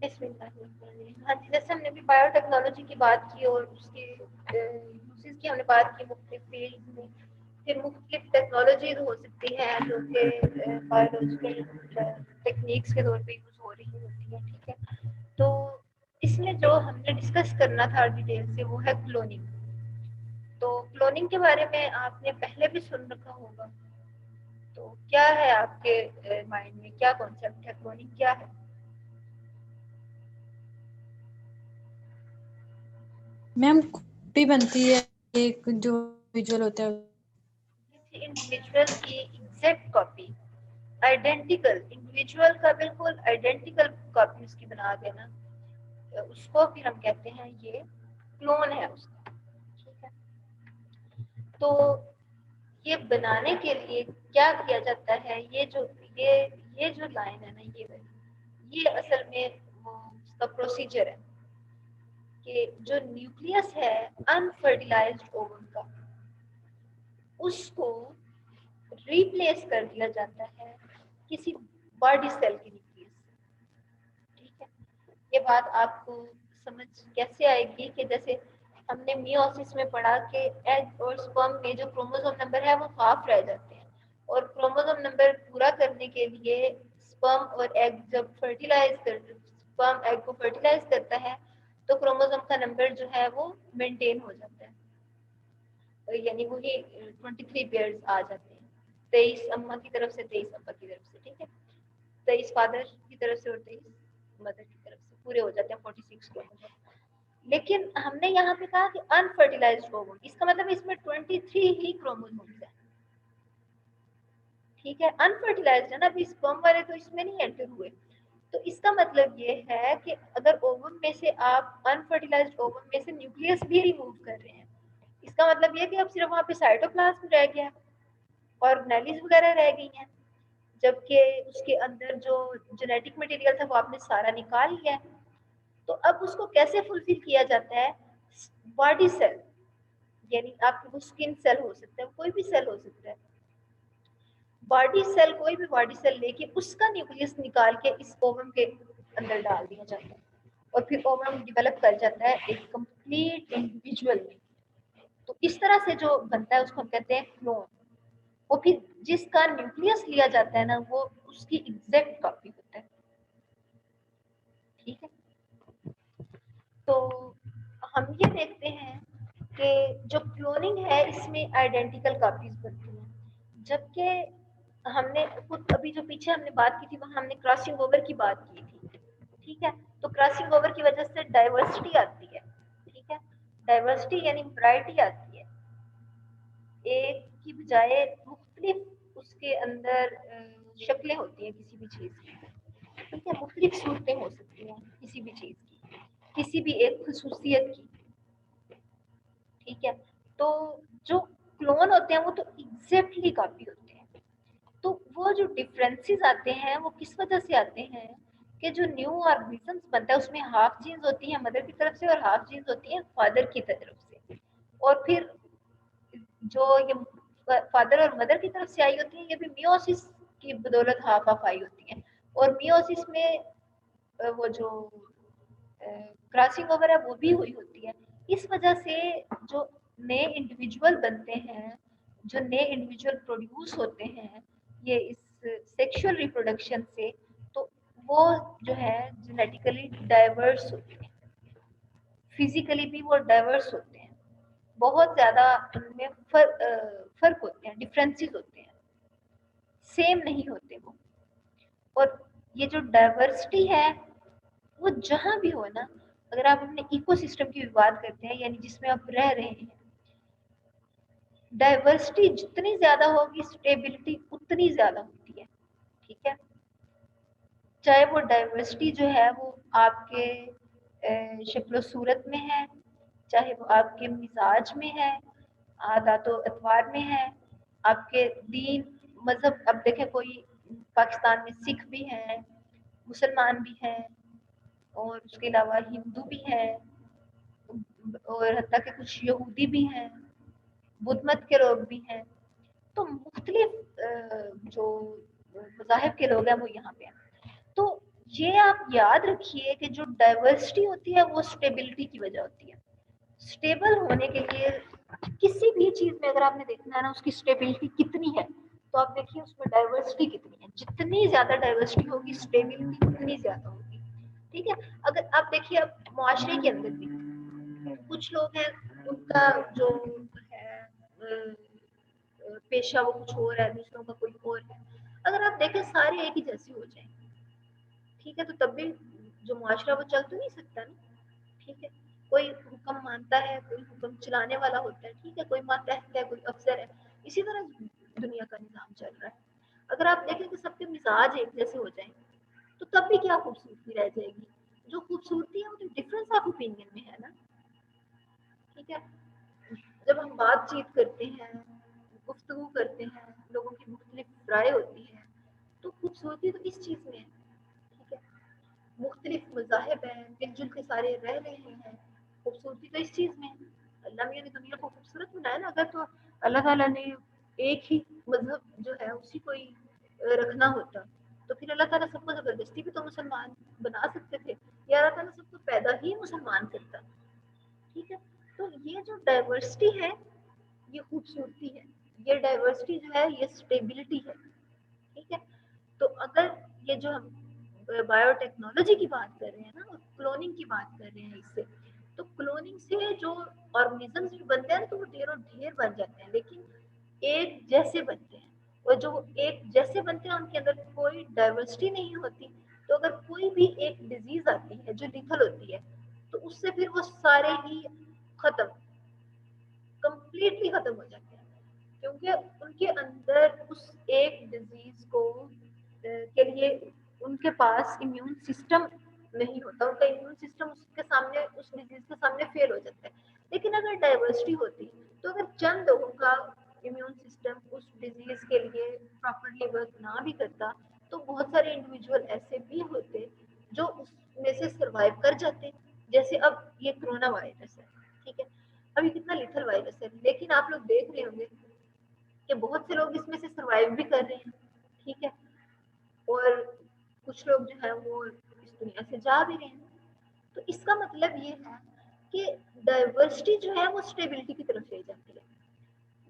بسم اللہ الرحمن الرحیم. ہاں جی، جیسے ہم نے بھی بایو ٹیکنالوجی کی بات کی اور اس کے یوزز کی ہم نے بات کی مختلف فیلڈ میں. پھر مختلف ٹیکنالوجیز ہو سکتی ہیں جو کہ بایولوجیکل ٹیکنیکس کے طور پہ یوز ہو رہی ہوتی ہیں. ٹھیک ہے، تو اس میں جو ہم نے ڈسکس کرنا تھا ڈیٹیل سے وہ ہے کلوننگ. تو کلوننگ کے بارے میں آپ نے پہلے بھی سن رکھا ہوگا، تو کیا ہے آپ کے مائنڈ میں کیا کانسیپٹ ہے، کلوننگ کیا ہے؟ میم کاپی بنتی ہے ایک جو ویژول ہوتا ہے. انڈیویجول کی ایگزیکٹ کاپی، آئیڈینٹیکل انڈیویجول کا بالکل آئیڈینٹیکل کاپی اس کی بنا دینا، اس کو پھر ہم کہتے ہیں یہ کلون ہے اس کا. ٹھیک ہے، تو یہ بنانے کے لیے کیا کیا جاتا ہے؟ یہ جو لائن ہے نا، یہ اصل میں وہ اس کا پروسیجر ہے کہ جو نیوکلیس ہے انفرٹیلائزڈ اوون کا، اس کو ریپلیس کر دیا جاتا ہے کسی باڈی سیل کے نیوکلیس سے. ٹھیک ہے، یہ بات آپ کو سمجھ کیسے آئے گی کہ جیسے ہم نے میوسس میں پڑھا کہ ایگ اور سپرم میں جو کروموسوم نمبر ہے وہ ہاف رہ جاتے ہیں، اور کروموسوم نمبر پورا کرنے کے لیے سپرم اور ایگ جب سپرم ایگ کو فرٹیلائز کرتا ہے تو کروموسوم کا نمبر جو ہے وہ مینٹین ہو جاتا ہے، یعنی وہی 23 پیئرز آ جاتے ہیں، 23 اماں کی طرف سے 23 ابا کی طرف سے. ٹھیک ہے، 23 فادر کی طرف سے اور 23 مدر کی طرف سے پورے ہو جاتے ہیں 46 کروموسوم. لیکن ہم نے یہاں پہ کہا کہ انفرٹیلائزڈ اوون، اس کا مطلب اس میں 23 ہی کروموسومز ہیں. ٹھیک ہے، انفرٹیلائزڈ ہے نا، ابھی سپرم والے تو اس میں نہیں انٹر ہوئے. تو اس کا مطلب یہ ہے کہ اگر اوون میں سے آپ انفرٹیلائزڈ اوون میں سے نیوکلیس بھی ریموو کر رہے ہیں، اس کا مطلب یہ کہ اب صرف وہاں پہ سائٹوپلازم رہ گیا آرگنیلیز وغیرہ رہ گئی ہیں، جبکہ اس کے اندر جو جینیٹک مٹیریل تھا وہ آپ نے سارا نکال لیا ہے. تو اب اس کو کیسے فلفل کیا جاتا ہے؟ باڈی سیل، یعنی آپ کو اسکن سیل ہو سکتا ہے، کوئی بھی سیل ہو سکتا ہے، باڈی سیل کوئی بھی باڈی سیل لے کے اس کا نیوکلیس نکال کے اس اووم کے اندر ڈال دیا جاتا ہے، اور پھر اووم ڈیولپ کر جاتا ہے ایک کمپلیٹ انڈیویجول میں. تو اس طرح سے جو بنتا ہے اس کو ہم کہتے ہیں کلون. وہ پھر جس کا نیوکلیس لیا جاتا ہے نا وہ اس کی ایگزیکٹ کاپی ہوتا ہے. ٹھیک ہے، تو ہم یہ دیکھتے ہیں کہ جو کلوننگ ہے اس میں آئیڈینٹیکل کاپیز بنتی ہیں، جبکہ ہم نے خود ابھی جو پیچھے ہم نے بات کی تھی وہاں ہم نے کراسنگ اوور کی بات کی تھی. ٹھیک ہے، تو کراسنگ اوور کی وجہ سے ڈائیورسٹی آتی ہے. ٹھیک ہے، ڈائیورسٹی یعنی ورائٹی آتی ہے، ایک کی بجائے مختلف اس کے اندر شکلیں ہوتی ہیں کسی بھی چیز کی. ٹھیک ہے، مختلف صورتیں ہو سکتی ہیں کسی بھی چیز کی، کسی بھی ایک خصوصیت کی. ٹھیک ہے، تو جو کلون ہوتے ہیں وہ تو ایگزیکٹلی کاپی ہوتے ہیں. تو وہ جو ڈفرینسز آتے ہیں وہ کس وجہ سے آتے ہیں کہ جو نیو آرگنزمس بنتا ہے اس میں ہاف جینز ہوتی ہیں مدر کی طرف سے اور ہاف جینز ہوتی ہیں فادر کی طرف سے، اور پھر جو یہ فادر اور مدر کی طرف سے آئی ہوتی ہیں یہ بھی میوسس کی بدولت ہاف آف آئی ہوتی ہیں. اور میوسس میں وہ جو کراسنگ اوور ہے وہ بھی ہوئی ہوتی ہے. اس وجہ سے جو نئے انڈیویجول بنتے ہیں، جو نئے انڈیویجول پروڈیوس ہوتے ہیں یہ اس سیکشل ریپروڈکشن سے، تو وہ جو ہے جینیٹیکلی ڈائیورس ہوتے ہیں، فزیکلی بھی وہ ڈائیورس ہوتے ہیں، بہت زیادہ ان میں فرق ہوتے ہیں، ڈفرینسز ہوتے ہیں، سیم نہیں ہوتے وہ. اور یہ جو ڈائیورسٹی ہے وہ جہاں بھی ہو نا، اگر آپ اپنے ایکو سسٹم کی بھی بات کرتے ہیں یعنی جس میں آپ رہ رہے ہیں، ڈائیورسٹی جتنی زیادہ ہوگی اسٹیبلٹی اتنی زیادہ ہوتی ہے. ٹھیک ہے، چاہے وہ ڈائیورسٹی جو ہے وہ آپ کے شکل و صورت میں ہے، چاہے وہ آپ کے مزاج میں ہے، عادات و اطوار میں ہے، آپ کے دین مذہب. اب دیکھیں کوئی پاکستان میں سکھ بھی ہیں، مسلمان بھی ہیں، اور اس کے علاوہ ہندو بھی ہیں، اور حتیٰ کہ کچھ یہودی بھی ہیں، بدھ مت کے لوگ بھی ہیں. تو مختلف جو مذاہب کے لوگ ہیں وہ یہاں پہ ہیں. تو یہ آپ یاد رکھیے کہ جو ڈائیورسٹی ہوتی ہے وہ اسٹیبلٹی کی وجہ ہوتی ہے. اسٹیبل ہونے کے لیے کسی بھی چیز میں اگر آپ نے دیکھنا ہے نا اس کی اسٹیبلٹی کتنی ہے تو آپ دیکھیے اس میں ڈائیورسٹی کتنی ہے. جتنی زیادہ ڈائیورسٹی ہوگی اسٹیبلٹی اتنی زیادہ ہوگی. ٹھیک ہے. اگر آپ دیکھیے اب معاشرے کے اندر بھی کچھ لوگ ہیں ان کا جو ہے پیشہ وہ کچھ اور ہے, دوسروں کا کوئی اور ہے. اگر آپ دیکھیں سارے ایک ہی جیسے ہو جائیں ٹھیک ہے تو تب بھی جو معاشرہ وہ چل تو نہیں سکتا نا. ٹھیک ہے. کوئی حکم مانتا ہے, کوئی حکم چلانے والا ہوتا ہے. ٹھیک ہے. کوئی ماتحت ہے, کوئی افسر ہے. اسی طرح دنیا کا نظام چل رہا ہے. اگر آپ دیکھیں کہ سب کے مزاج ایک جیسے ہو جائیں تو تب بھی کیا خوبصورتی رہ جائے گی. جو خوبصورتی ہے وہ تو ڈفرینس آف اوپینین میں ہے نا. ٹھیک ہے. جب ہم بات چیت کرتے ہیں, گفتگو کرتے ہیں, لوگوں کی مختلف رائے ہوتی ہے تو خوبصورتی تو اس چیز میں ہے. ٹھیک ہے. مختلف مذاہب ہیں, مل جل کے سارے رہ رہے ہیں, خوبصورتی تو اس چیز میں ہے. اللہ میاں نے دنیا کو خوبصورت بنایا نا. اگر تو اللہ تعالیٰ نے ایک ہی مذہب جو ہے اسی کو ہی رکھنا ہوتا تو پھر اللہ تعالیٰ سب کو زبردستی بھی تو مسلمان بنا سکتے تھے, یا اللہ تعالیٰ سب کو پیدا ہی مسلمان کرتا. ٹھیک ہے. تو یہ جو ڈائیورسٹی ہے یہ خوبصورتی ہے. یہ ڈائیورسٹی جو ہے یہ اسٹیبلٹی ہے. ٹھیک ہے. تو اگر یہ جو ہم بایو ٹیکنالوجی کی بات کر رہے ہیں نا, کلوننگ کی بات کر رہے ہیں, اس سے تو کلوننگ سے جو آرگنیزمز بھی بنتے ہیں نا تو وہ ڈھیر و ڈھیر بن جاتے ہیں لیکن ایک جیسے بنتے ہیں. اور جو ایک جیسے بنتے ہیں ان کے اندر کوئی ڈائیورسٹی نہیں ہوتی. تو اگر کوئی بھی ایک ڈیزیز آتی ہے جو لیتھل ہوتی ہے تو اس سے پھر وہ سارے ہی ختم, کمپلیٹلی ختم ہو جاتے ہیں. کیونکہ ان کے اندر اس ایک ڈیزیز کو کے لیے ان کے پاس امیون سسٹم نہیں ہوتا. ان کا امیون سسٹم اس کے سامنے, اس ڈیزیز کے سامنے فیل ہو جاتا ہے. لیکن اگر ڈائیورسٹی ہوتی تو اگر چند لوگوں کا امیون سسٹم اس ڈیزیز کے لیے پراپرلی ورک نہ بھی کرتا تو بہت سارے انڈیویجول ایسے بھی ہوتے جو اس میں سے سروائیو کر جاتے. جیسے اب یہ کرونا وائرس ہے. ٹھیک ہے. اب یہ کتنا لیتھل وائرس ہے لیکن آپ لوگ دیکھ رہے ہوں گے کہ بہت سے لوگ اس میں سے سروائیو بھی کر رہے ہیں. ٹھیک ہے. اور کچھ لوگ جو ہے وہ اس دنیا سے جا بھی رہے ہیں. تو اس کا مطلب یہ ہے کہ ڈائیورسٹی جو ہے وہ اسٹیبلٹی کی طرف لے جاتی ہے.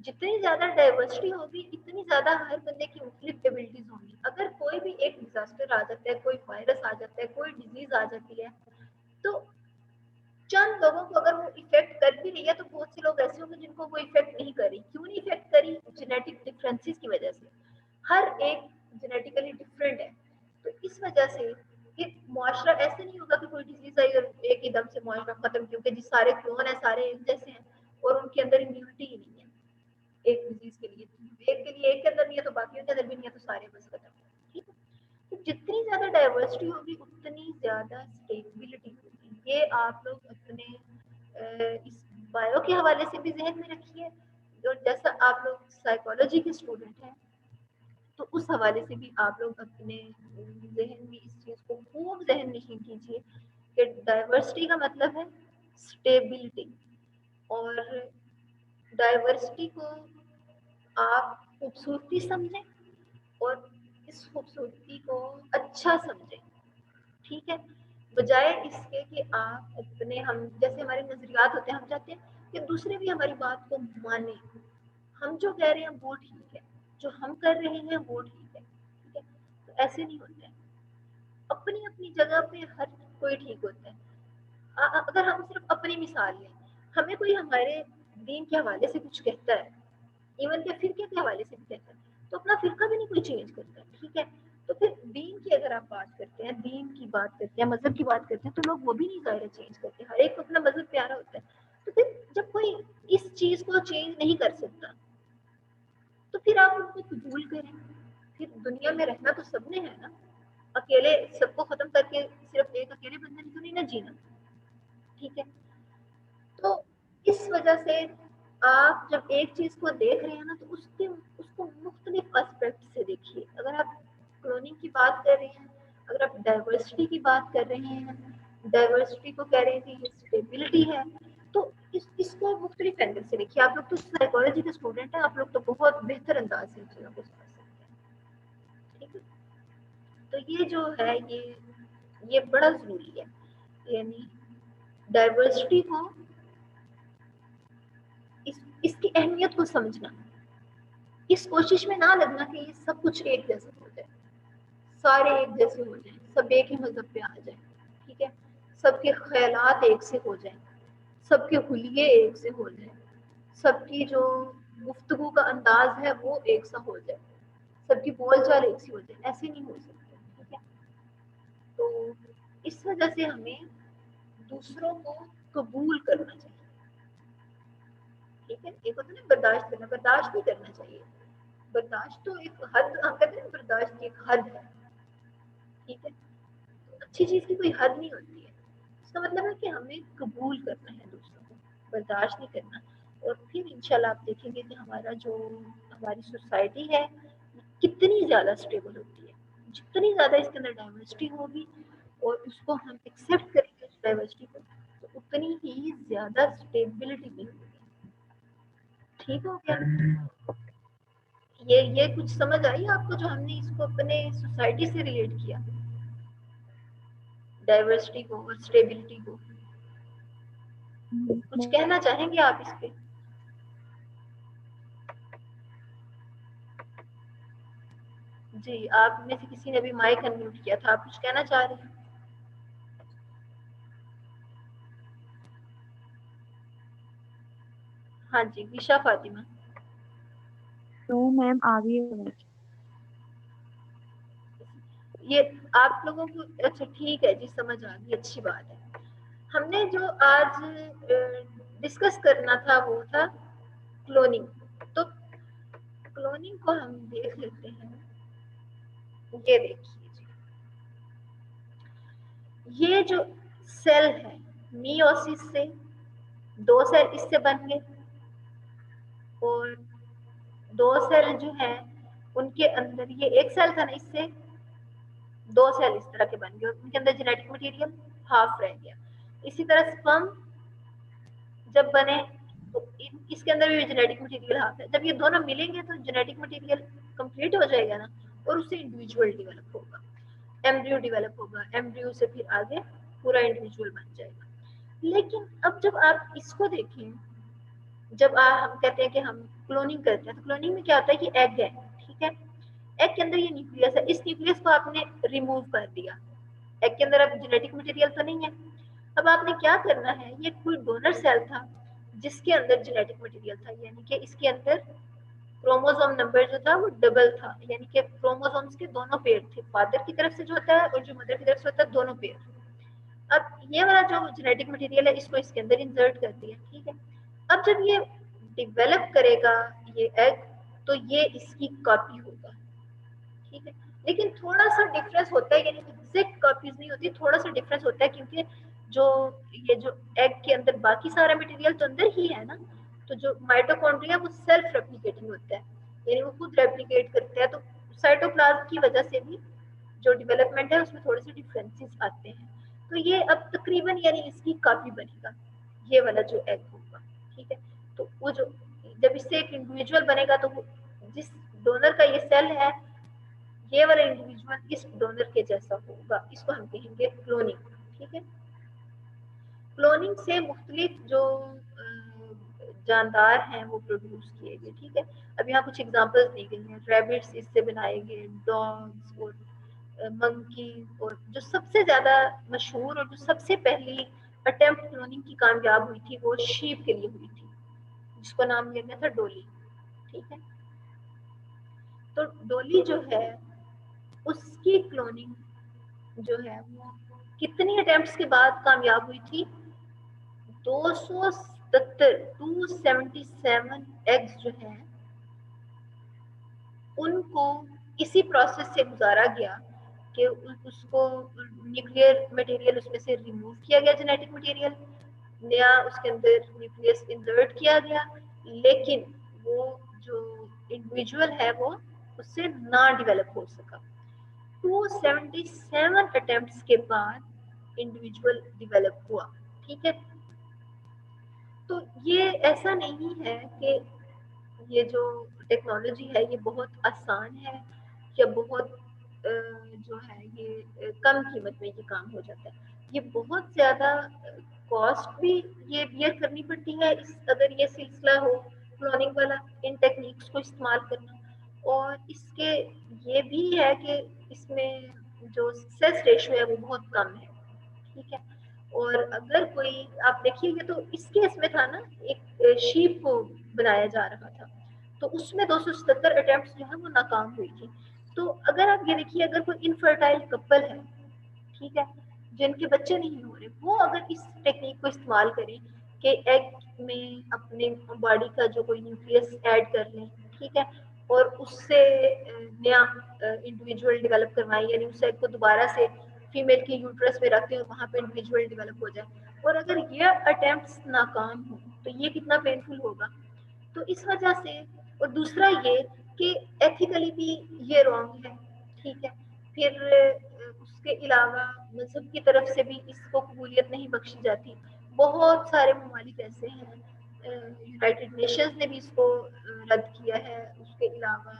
جتنی زیادہ ڈائیورسٹی ہوگی اتنی زیادہ ہر بندے کی مختلف ایبلٹیز ہوں گی. اگر کوئی بھی ایک ڈیزاسٹر آ جاتا ہے, کوئی وائرس آ جاتا ہے, کوئی ڈیزیز آ جاتی ہے تو چند لوگوں کو اگر وہ افیکٹ کر بھی رہی ہے تو بہت سے لوگ ایسے ہوں گے جن کو وہ افیکٹ نہیں کری. کیوں نہیں افیکٹ کری؟ جینیٹک ڈفرینسز کی وجہ سے. ہر ایک جینیٹیکلی ڈفرینٹ ہے. تو اس وجہ سے کہ معاشرہ ایسے نہیں ہوگا کہ کوئی ڈیزیز آئی اور ایک ہی دم سے معاشرہ ختم, کیونکہ جی سارے کلون ہیں, سارے ایک جیسے ہیں اور ان کے اندر امیونٹی ہی نہیں ہے ایک ڈیزیز کے لیے. ایک کے لیے ایک کے اندر نہیں ہے تو باقیوں کے اندر بھی نہیں ہے تو سارے بس ختم. ٹھیک ہے. تو جتنی زیادہ ڈائیورسٹی ہوگی اتنی زیادہ اسٹیبلٹی ہوگی. یہ آپ لوگ اپنے اس بایو کے حوالے سے بھی ذہن میں رکھیے. اور جیسا آپ لوگ سائیکالوجی کے اسٹوڈنٹ ہیں تو اس حوالے سے بھی آپ لوگ اپنے ذہن میں اس چیز کو خوب ذہن نشین کیجیے کہ ڈائیورسٹی کا مطلب ہے اسٹیبلٹی. اور ڈائیورسٹی کو آپ خوبصورتی سمجھیں اور اس خوبصورتی کو اچھا سمجھیں. ٹھیک ہے. بجائے اس کے کہ آپ اپنے, ہم جیسے ہمارے نظریات ہوتے ہیں ہم چاہتے ہیں کہ دوسرے بھی ہماری بات کو مانیں. ہم جو کہہ رہے ہیں وہ ٹھیک ہے, جو ہم کر رہے ہیں وہ ٹھیک ہے. ٹھیک ہے. تو ایسے نہیں ہوتا ہے. اپنی اپنی جگہ پہ ہر کوئی ٹھیک ہوتا ہے. اگر ہم صرف اپنی مثال لیں, ہمیں کوئی ہمارے دین کے حوالے سے کچھ کہتا ہے, ایون کہ فرقے کے حوالے سے بھی کہتا ہے, تو اپنا فرقہ بھی نہیں کوئی چینج کرتا. ٹھیک ہے. تو پھر دین کی اگر آپ بات کرتے ہیں, دین کی بات کرتے ہیں, مذہب کی بات کرتے ہیں تو لوگ وہ بھی نہیں ظاہر چینج کرتے. ہر ایک کو اپنا مذہب پیارا ہوتا ہے. تو پھر جب کوئی اس چیز کو چینج نہیں کر سکتا تو پھر آپ ان کو قبول کریں. پھر دنیا میں رہنا تو سب نے ہے نا. اکیلے سب کو ختم کر کے صرف ایک اکیلے بندے نے تو نہیں نہ جینا. ٹھیک ہے. تو اس وجہ سے آپ جب ایک چیز کو دیکھ رہے ہیں نا تو اس کو مختلف اسپیکٹ سے دیکھیے. اگر آپ کلوننگ کی بات کر رہے ہیں, اگر آپ ڈائیورسٹی کی بات کر رہے ہیں, ڈائیورسٹی کو کہہ رہے ہیں کہ یہ اسٹیبلٹی ہے, تو اس کو مختلف اینگل سے دیکھیے. آپ لوگ تو سائیکالوجی کے اسٹوڈنٹ ہیں, آپ لوگ تو بہت بہتر انداز سے چیزوں کو سمجھ سکتے ہیں. ٹھیک ہے. تو یہ جو ہے یہ یہ بڑا ضروری ہے. یعنی ڈائیورسٹی کو اس کی اہمیت کو سمجھنا, اس کوشش میں نہ لگنا کہ یہ سب کچھ ایک جیسا ہو جائے, سارے ایک جیسے ہو جائیں, سب ایک ہی مذہب پہ آ جائیں, ٹھیک ہے, سب کے خیالات ایک سے ہو جائیں, سب کے حلیے ایک سے ہو جائیں, سب کی جو گفتگو کا انداز ہے وہ ایک سا ہو جائے, سب کی بول چال ایک سی ہو جائے, ایسے نہیں ہو سکتے. ٹھیک ہے, تو اس وجہ سے ہمیں دوسروں کو قبول کرنا چاہیے. ٹھیک ہے, ایک ہوتا ہے نا برداشت کرنا, برداشت نہیں کرنا چاہیے. برداشت تو ایک حد, ہم کہتے ہیں برداشت کی ایک حد ہے. ٹھیک ہے, اچھی چیز کی کوئی حد نہیں ہوتی ہے. اس کا مطلب ہے کہ ہمیں قبول کرنا ہے دوسروں کو, برداشت نہیں کرنا. اور پھر انشاءاللہ آپ دیکھیں گے کہ ہماری سوسائٹی ہے کتنی زیادہ اسٹیبل ہوتی ہے. جتنی زیادہ اس کے اندر ڈائیورسٹی ہوگی اور اس کو ہم ایکسیپٹ کریں گے اس ڈائیورسٹی کو, تو اتنی ہی زیادہ اسٹیبلٹی بھی ہوگی. ٹھیک ہو گیا؟ یہ کچھ سمجھ آئی آپ کو جو ہم نے اس کو اپنے سوسائٹی سے ریلیٹ کیا, ڈائیورسٹی کو اور اسٹیبلٹی کو؟ کچھ کہنا چاہیں گے آپ اس پہ؟ جی, آپ میں سے کسی نے ابھی مائک انمیوٹ کیا تھا, آپ کچھ کہنا چاہ رہے ہیں؟ ہاں جی, وشا فاطمہ. تو میم آگے یہ آپ لوگوں کو اچھا ٹھیک ہے جی, سمجھ آ گئی, اچھی بات ہے. ہم نے جو آج ڈسکس کرنا تھا وہ تھا کلوننگ. تو کلوننگ کو ہم دیکھ لیتے ہیں. یہ دیکھیے جی, یہ جو سیل ہے میوسس سے 2 سیل اس سے بن گئے, اور 2 سیل جو ہیں ان کے اندر, یہ ایک سیل تھا نا, اس سے 2 سیل اس طرح کے بن گئے, اور ان کے اندر جینیٹک مٹیریل ہاف رہ گیا. اسی طرح سپرم جب بنے تو اس کے اندر بھی جینیٹک مٹیریل ہاف ہے. جب یہ دونوں ملیں گے تو جینیٹک مٹیریل کمپلیٹ ہو جائے گا نا, اور اس سے انڈیویجول ڈیولپ ہوگا, ایمبریو ڈیولپ ہوگا, ایمبریو سے پھر آگے پورا انڈیویجول بن جائے گا. لیکن اب جب آپ اس کو دیکھیں, جب ہم کہتے ہیں کہ ہم کلوننگ کرتے ہیں, تو کلوننگ میں کیا ہوتا ہے کہ ایگ ہے, ٹھیک ہے, ایگ کے اندر یہ نیوکلیس ہے, اس نیوکلیس کو آپ نے ریموو کر دیا. ایگ کے اندر اب جینیٹک مٹیریل تو نہیں ہے. اب آپ نے کیا کرنا ہے, یہ کوئی ڈونر سیل تھا جس کے اندر جینیٹک مٹیریل تھا, یعنی کہ اس کے اندر کروموزوم نمبر جو تھا وہ ڈبل تھا, یعنی کہ کروموزومز کے دونوں پیر تھے, فادر کی طرف سے جو ہوتا ہے اور جو مدر کی طرف سے ہوتا ہے, دونوں پیر. اب یہ والا جو جینیٹک مٹیریل ہے اس کو اس کے اندر انسرٹ کر دیا. ٹھیک ہے, اب جب یہ ڈیولپ کرے گا یہ ایگ, تو یہ اس کی کاپی ہوگا. ٹھیک ہے, لیکن تھوڑا سا ڈفرینس ہوتا ہے, یعنی ایگزیکٹ کاپیز نہیں ہوتی, تھوڑا سا ڈفرینس ہوتا ہے, کیونکہ یہ جو ایگ کے اندر باقی سارا مٹیریل تو اندر ہی ہے نا, تو جو مائٹوکونڈریا وہ سیلف ریپلیکیٹنگ ہوتا ہے, یعنی وہ خود ریپلیکیٹ کرتا ہے. تو سائٹوپلازم کی وجہ سے بھی جو ڈیولپمنٹ ہے اس میں تھوڑے سے ڈفرینسز آتے ہیں. تو یہ اب تقریباً یعنی اس کی کاپی بنے گا یہ والا جو ایگ ہوگا. ٹھیک ہے, تو وہ جو جب اس سے ایک انڈیویجول بنے گا, تو وہ جس ڈونر کا یہ سیل ہے, یہ والا انڈیویجول اس ڈونر کے جیسا ہوگا, اس کو ہم کہیں گے کلوننگ. ٹھیک ہے, کلوننگ سے مختلف جو جاندار ہیں وہ پروڈیوس کیے گئے. ٹھیک ہے, اب یہاں کچھ ایگزامپل دی گئی ہیں. ریبٹس اس سے بنائے گئے, ڈاگس اور منکی, اور جو سب سے زیادہ مشہور اور جو سب سے پہلی اٹیمپٹ کلوننگ کی کامیاب ہوئی تھی وہ شیپ کے لیے ہوئی تھی, جس کو نام دیا گیا تھا ڈولی. ٹھیک ہے, تو ڈولی جو ہے اس کی کلوننگ جو ہے وہ کتنی اٹیمپٹس کے بعد کامیاب ہوئی تھی؟ 277 ایگز جو ہیں ان کو اسی پروسیس سے گزارا گیا کہ اس کو نیوکلیئر مٹیریل اس میں سے ریموو کیا گیا, جینیٹک مٹیریل نیا اس کے اندر نیوکلیس انسرٹ کیا گیا, لیکن وہ جو انڈیویجول ہے وہ اس سے نہ ڈیولپ ہو سکا. 277 اٹیمپٹس کے بعد انڈیویجول ڈیولپ ہوا. ٹھیک ہے, تو یہ ایسا نہیں ہے کہ یہ جو ٹیکنالوجی ہے یہ بہت آسان ہے یا بہت جو ہے یہ کم قیمت میں یہ کام ہو جاتا ہے. یہ بہت زیادہ کاسٹ بھی یہ بیئر کرنی پڑتی ہے اگر یہ سلسلہ ہو کلوننگ والا ان ٹیکنیکس کو استعمال کرنا. اور اس کے یہ بھی ہے کہ اس میں جو سکسیس ریشو ہے وہ بہت کم ہے. ٹھیک ہے. اور اگر کوئی آپ دیکھیے گے تو اس کیس میں تھا نا ایک شیپ کو بنایا جا رہا تھا تو اس میں 277 اٹیمپٹس جو ہے وہ ناکام ہوئی تھی. تو اگر آپ یہ دیکھیے اگر کوئی انفرٹائل کپل ہے ٹھیک ہے جن کے بچے نہیں ہو رہے وہ اگر اس ٹیکنیک کو استعمال کریں کہ ایگ میں اپنے باڈی کا جو کوئی نیوکلیس ایڈ کر لیں ٹھیک ہے اور اس سے نیا انڈیویجول ڈیولپ کروائیں یعنی اس ایگ کو دوبارہ سے فیمیل کے یوٹرس میں رکھتے ہیں اور وہاں پہ انڈیویجول ڈیولپ ہو جائے. اور اگر یہ اٹیمپٹس ناکام ہوں تو یہ کتنا پینفل ہوگا. تو اس وجہ سے اور دوسرا یہ کہ ایتھیکلی بھی یہ رانگ ہے. ٹھیک ہے. پھر اس کے علاوہ مذہب کی طرف سے بھی اس کو قبولیت نہیں بخشی جاتی. بہت سارے ممالک ایسے ہیں یونائٹڈ نیشنز نے بھی اس کو رد کیا ہے. اس کے علاوہ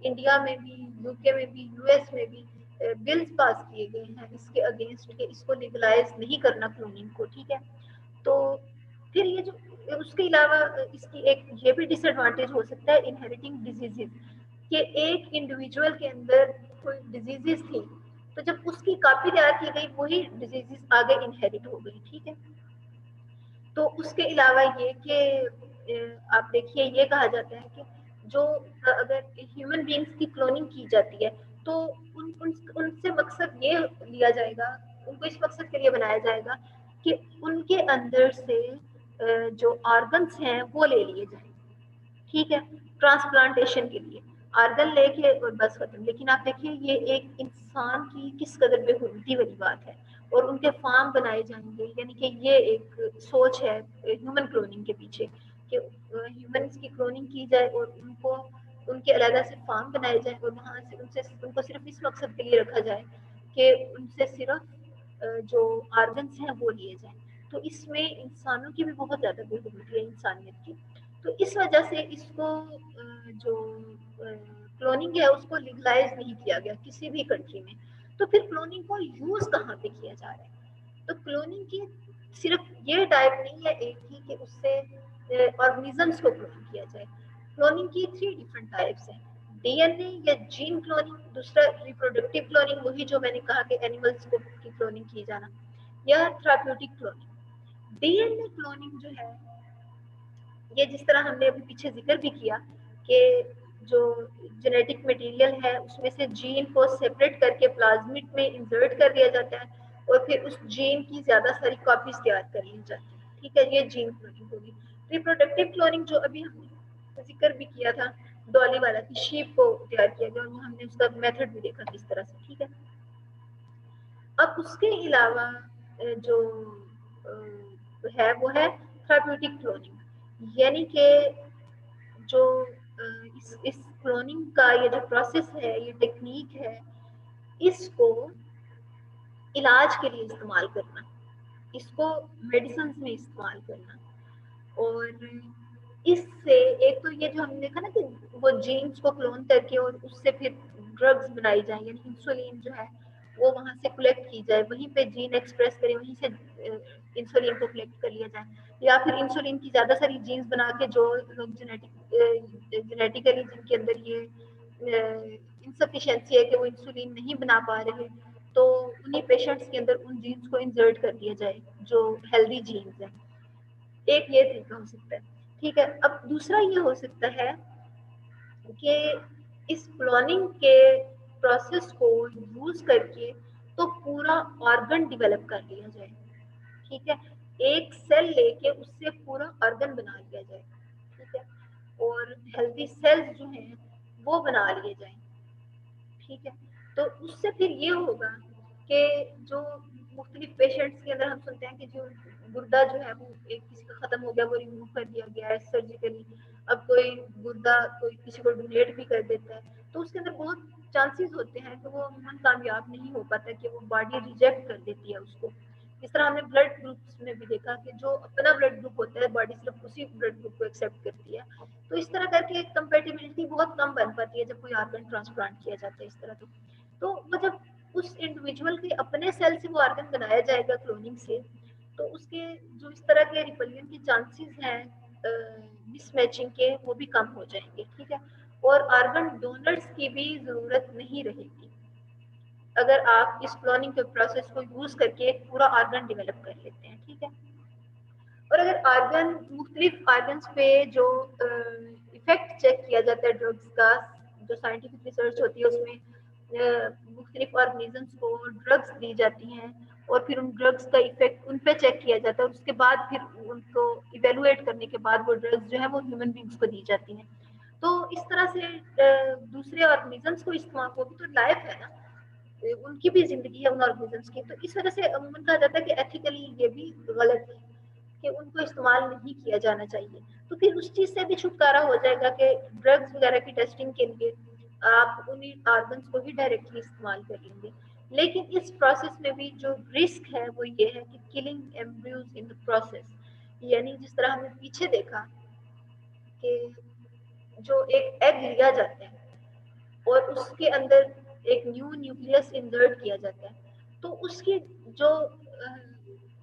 انڈیا میں بھی یو کے میں بھی یو ایس میں بھی بلز پاس کیے گئے ہیں اس کے اگینسٹ کہ اس کو لیگلائز نہیں کرنا کلوننگ کو. ٹھیک ہے. تو پھر یہ جو اس کے علاوہ اس کی ایک یہ بھی ڈس ایڈوانٹیج ہو سکتا ہے انہیریٹنگ ڈیزیزز کہ ایک انڈیویجول کے اندر کوئی ڈیزیزز تھی تو جب اس کی کاپی تیار کی گئی وہی ڈیزیزز آگے انہیریٹ ہو گئی. ٹھیک ہے. تو اس کے علاوہ یہ کہ آپ دیکھیے یہ کہا جاتا ہے کہ جو اگر ہیومن بینگس کی کلوننگ کی جاتی ہے تو ان سے مقصد یہ لیا جائے گا ان کو اس مقصد کے لیے بنایا جائے گا کہ ان کے اندر سے جو آرگنس ہیں وہ لے لیے جائیں. ٹھیک ہے. ٹرانسپلانٹیشن کے لیے آرگن لے کے اور بس ختم. لیکن آپ دیکھیے یہ ایک انسان کی کس قدر بے حرمتی والی بات ہے اور ان کے فارم بنائے جائیں گے. یعنی کہ یہ ایک سوچ ہے ہیومن کلوننگ کے پیچھے کہ ہیومنس کی کلوننگ کی جائے اور ان کے علیحدہ سے فارم بنائے جائیں اور وہاں سے ان کو صرف اس مقصد کے لیے رکھا جائے کہ ان سے صرف جو آرگنس ہیں وہ لیے جائیں. تو اس میں انسانوں کی بھی بہت زیادہ بے حرمتی ہے انسانیت کی. تو اس وجہ سے اس کو جو کلوننگ ہے اس کو لیگلائز نہیں کیا گیا کسی بھی کنٹری میں. تو پھر کلوننگ کو یوز کہاں پہ کیا جا رہا ہے. تو کلوننگ کی صرف یہ ٹائپ نہیں ہے ایک ہی کہ اس سے آرگنیزمس کو کلون کیا جائے. کلوننگ کی 3 ڈفرنٹ ٹائپس ہیں. ڈی این اے یا جین کلوننگ, دوسرا ریپروڈکٹیو کلوننگ وہی جو میں نے کہا کہ اینیملس کو کی کلوننگ کی جانا, یا تھراپیوٹک کلوننگ. ڈی این اے کلوننگ جو ہے یہ جس طرح ہم نے ابھی پیچھے ذکر بھی کیا کہ جو جینیٹک مٹیریل ہے اس میں سے جین کو سیپریٹ کر کے پلازمٹ میں انسرٹ کر دیا جاتا ہے اور پھر اس جین کی زیادہ ساری کاپیز تیار کر لی جاتی ہے. ٹھیک ہے. یہ جین کلوننگ ہوگی. ریپروڈکٹیو کلوننگ جو ابھی ہم نے ذکر بھی کیا تھا ڈالی والا کی شیپ کو تیار کیا گیا اور ہم نے اس کا میتھڈ بھی دیکھا کس طرح سے. ٹھیک ہے. اب اس کے علاوہ جو ہے وہ ہے تھراپیوٹک کلوننگ. یعنی کہ جو اس کلوننگ کا یہ جو پروسیس ہے یہ ٹیکنیک ہے اس کو علاج کے لیے استعمال کرنا, اس کو میڈیسنز میں استعمال کرنا. اور اس سے ایک تو یہ جو ہم نے دیکھا نا کہ وہ جینز کو کلون کر کے اور اس سے پھر ڈرگز بنائی جائیں یعنی انسولین جو ہے وہ وہاں سے کلیکٹ کی جائے وہیں پہ جین ایکسپریس کرے وہیں سے انسولین کو کلیکٹ کر لیا جائے, یا پھر انسولین کی زیادہ ساری جینز بنا کے جو لوگ جینیٹیکلی جن کے اندر یہ انسفیشنسی ہے کہ وہ انسولین نہیں بنا پا رہے تو انہیں پیشنٹس کے اندر ان جینز کو انسرٹ کر دیا جائے جو ہیلدی جینز ہیں. ایک یہ طریقہ ہو سکتا ہے. ٹھیک ہے. اب دوسرا یہ ہو سکتا ہے کہ اس کلوننگ کے پروسیس کو یوز کر کے تو پورا آرگن ڈیولپ کر لیا جائے. ٹھیک ہے. ایک سیل لے کے اس سے پورا آرگن بنا لیا جائے. ٹھیک ہے. اور ہیلدی سیلز جو ہیں وہ بنا لیے جائیں. ٹھیک ہے. تو اس سے پھر یہ ہوگا کہ جو مختلف پیشنٹس کے اندر ہم سنتے ہیں کہ جو گردہ جو ہے وہ ایک کسی کا ختم ہو گیا وہ ریموو کر دیا گیا ہے سرجیکلی, اب کوئی گردہ کوئی کسی کو ڈونیٹ بھی کر دیتا ہے تو اس کے اندر بہت چانسز ہوتے ہیں کہ وہ عموماً کامیاب نہیں ہو پاتا کہ وہ باڈی ریجیکٹ کر دیتی ہے اس کو. اس طرح ہم نے بلڈ گروپس میں بھی دیکھا کہ جو اپنا بلڈ گروپ ہوتا ہے باڈی صرف اسی بلڈ گروپ کو ایکسیپٹ کرتی ہے. تو اس طرح کر کے کمپیٹیبلٹی بہت کم بن پاتی ہے جب کوئی آرگن ٹرانسپلانٹ کیا جاتا ہے اس طرح. تو تو وہ جب اس انڈیویجول کے اپنے سیل سے وہ آرگن بنایا جائے گا کلوننگ سے، تو اس کے جو اس طرح کے ریپلین کے چانسز ہیں مس میچنگ کے، وہ بھی کم ہو جائیں گے. ٹھیک ہے، اور آرگن ڈونرز کی بھی ضرورت نہیں رہے گی اگر آپ اس کلوننگ کے پروسیس کو یوز کر کے ایک پورا آرگن ڈیولپ کر لیتے ہیں. ٹھیک ہے، اور اگر آرگن مختلف آرگنس پہ جو افیکٹ چیک کیا جاتا ہے ڈرگس کا، جو سائنٹیفک ریسرچ ہوتی ہے اس میں مختلف آرگنیزمس کو ڈرگس دی جاتی ہیں اور پھر ان ڈرگس کا افیکٹ ان پہ چیک کیا جاتا ہے، اور اس کے بعد پھر ان کو ایویلویٹ کرنے کے بعد وہ ڈرگس جو ہے وہ ہیومن بینگس کو دی جاتی ہیں. تو اس طرح سے دوسرے آرگنیزمس کو استعمال، وہ بھی تو لائف ہے نا، ان کی بھی زندگی ہے ان آرگنیزمس کی، تو اس وجہ سے عموماً کہا جاتا ہے کہ ایتھیکلی یہ بھی غلط ہے کہ ان کو استعمال نہیں کیا جانا چاہیے. تو پھر اس چیز سے بھی چھٹکارا ہو جائے گا کہ ڈرگس وغیرہ کی ٹیسٹنگ کے لیے آپ انہیں آرگنس کو ہی ڈائریکٹلی استعمال کر لیں گے. لیکن اس پروسیس میں بھی جو رسک ہے وہ یہ ہے کہ killing embryos in the process, یعنی جس طرح ہم نے پیچھے دیکھا کہ جو ایک ایگ لیا جاتا ہے اور اس کے اندر ایک نیو نیوکلیس انسرٹ کیا جاتا ہے، تو اس کی جو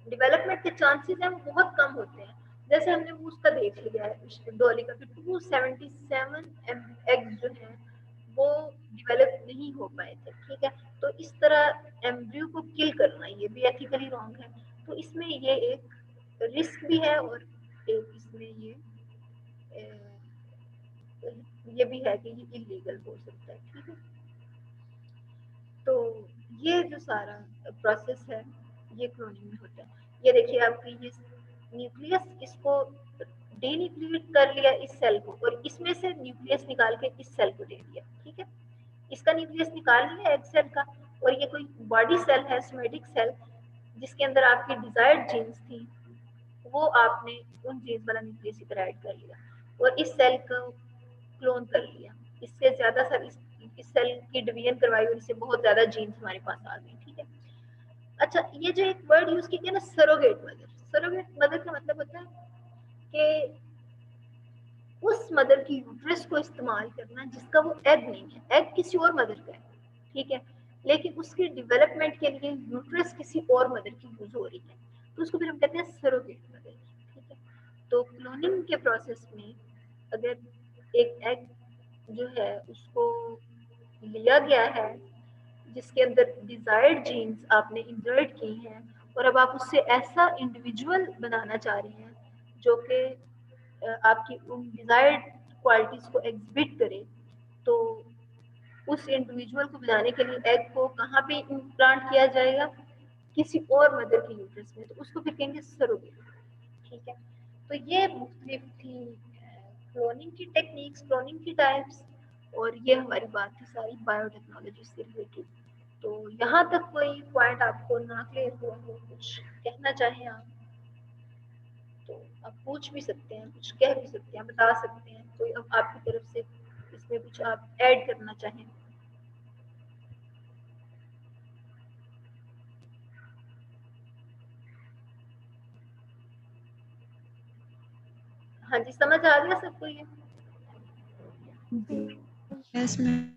ڈیولپمنٹ کے چانسز ہیں وہ بہت کم ہوتے ہیں. جیسے ہم نے اس کا دیکھ لیا ہے ڈولی کا، 277 ایگز جو ہیں وہ ڈیولپ نہیں ہو پائے تھے. ٹھیک ہے، تو اس طرح ایمبریو کو کل کرنا یہ بھی ایتھیکلی رانگ ہے. تو اس میں یہ ایک رسک بھی ہے اور ایک اس میں یہ بھی ہے کہ یہ انلیگل ہو سکتا ہے. ٹھیک ہے، تو یہ جو سارا پروسیس ہے یہ کلوننگ میں ہوتا ہے. یہ دیکھیے آپ کی یہ نیوکلیس، اس کو ڈی نیوکلیٹ کر لیا اس سیل کو، اور اس میں سے نیوکلیس نکال کے اس سیل کو دے دیا. ٹھیک ہے، اس کا نیوکلیس نکال لیا ایک سیل کا، اور یہ کوئی باڈی سیل ہے سومیٹک سیل جس کے اندر آپ کی ڈیزائرڈ جینز تھی، وہ آپ نے ان جینز والا نیوکلیس ادھر ایڈ کر لیا اور اس سیل کو کلون کر لیا. اس سے زیادہ سر اس سیل کی ڈویژن کروائی اور اس سے بہت زیادہ جینز ہمارے پاس آ گئی. ٹھیک ہے، اچھا یہ جو ایک ورڈ یوز کیا نا سروگیٹ مدر، سروگیٹ مدر کا مطلب ہوتا ہے کہ اس مدر کی یوٹرس کو استعمال کرنا جس کا وہ ایگ نہیں ہے، ایگ کسی اور مدر کا ہے. ٹھیک ہے، لیکن اس کی ڈیولپمنٹ کے لیے یوٹرس کسی اور مدر کی یوز ہو رہی ہے، تو اس کو پھر ہم کہتے ہیں سروگیٹ مدر. ٹھیک ہے، تو کلوننگ کے پروسیس میں اگر ایک ایگ جو ہے اس کو لیا گیا ہے جس کے اندر ڈیزائرڈ جینز آپ نے انسرٹ کی ہیں، اور اب آپ اس سے ایسا انڈیویجول بنانا چاہ رہی ہیں جو کہ آپ کی ان ڈیزائرڈ کوالٹیز کو ایگزبٹ کرے، تو اس انڈیویجول کو بنانے کے لیے ایگ کو کہاں پہ امپلانٹ کیا جائے گا؟ کسی اور مدر کی یوٹرس میں، تو اس کو پھر کہیں گے سروگیٹ. ٹھیک ہے، تو یہ مختلف تھی کلوننگ کی ٹیکنیکس، کلوننگ کی ٹائپس، اور یہ ہماری بات تھی ساری بایو ٹیکنالوجی سے ریلیٹڈ. تو یہاں تک کوئی پوائنٹ آپ کو نہ کلیئر ہوا ہو، کچھ کہنا چاہیں آپ تو آپ پوچھ بھی سکتے ہیں، کچھ کہہ بھی سکتے ہیں، بتا سکتے ہیں. کوئی اب آپ کی طرف سے اس میں کچھ آپ ایڈ کرنا چاہیں. ہاں جی، سمجھ آ گیا سب کو یہ؟ جی یس میم.